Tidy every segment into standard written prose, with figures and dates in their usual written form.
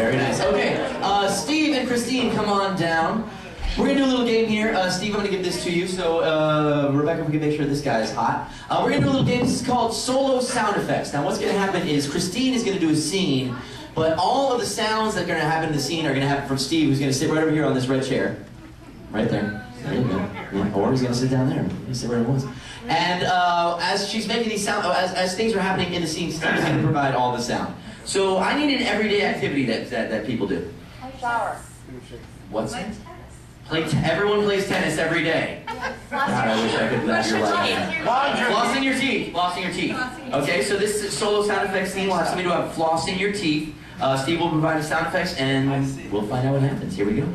Very nice. Okay, Steve and Christine, come on down. We're gonna do a little game here. Steve, I'm gonna give this to you, so Rebekah, we can make sure this guy is hot. We're gonna do a little game. This is called solo sound effects. Now, what's gonna happen is Christine is gonna do a scene, but all of the sounds that are gonna happen in the scene are gonna happen from Steve, who's gonna sit right over here on this red chair. Right there. There you go. Yeah. Or he's gonna sit down there. He's sit where he wants. And as she's making these sound, as things are happening in the scene, Steve is gonna provide all the sound. So I need an everyday activity that people do. Shower. What's it? Everyone plays tennis every day. God, I wish I could live your life. Flossing your teeth. Flossing your teeth. Okay, so this is solo sound effects scene. We'll have somebody do a flossing your teeth. Steve will provide the sound effects, and we'll find out what happens. Here we go.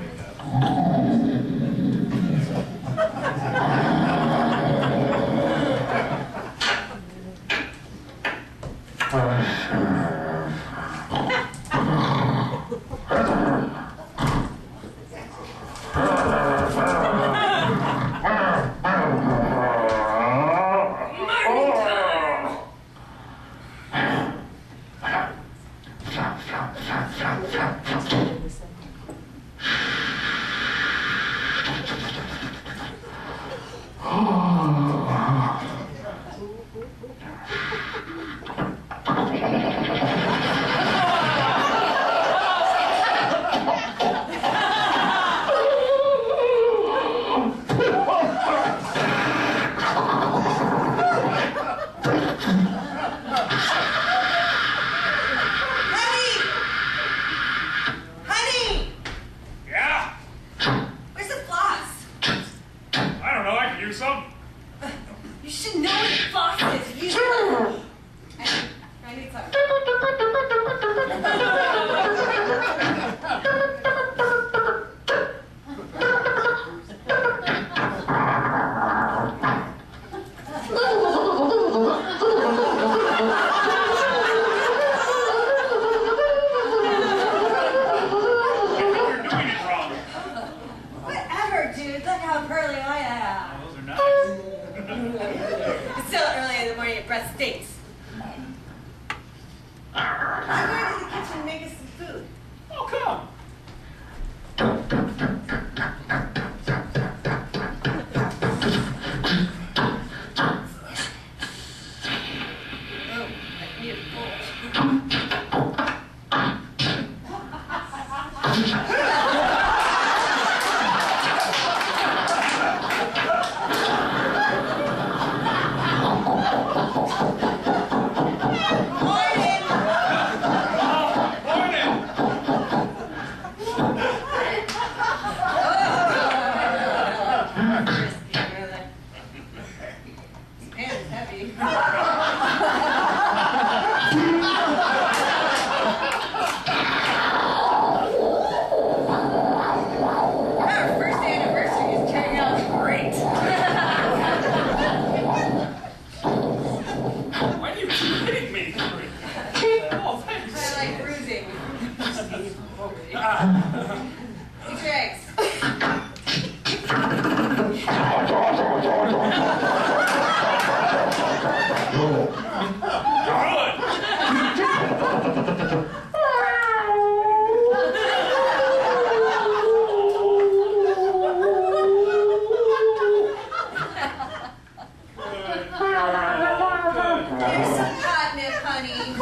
You should know what floss is. I need some. Whatever, dude. Look how pearly I am. Those are nice. It's still early in the morning. Your breath stinks. I'm going to the kitchen and make us some food. Oh, come. Oh, I need a bowl. Eat your eggs. Here's some catnip, honey.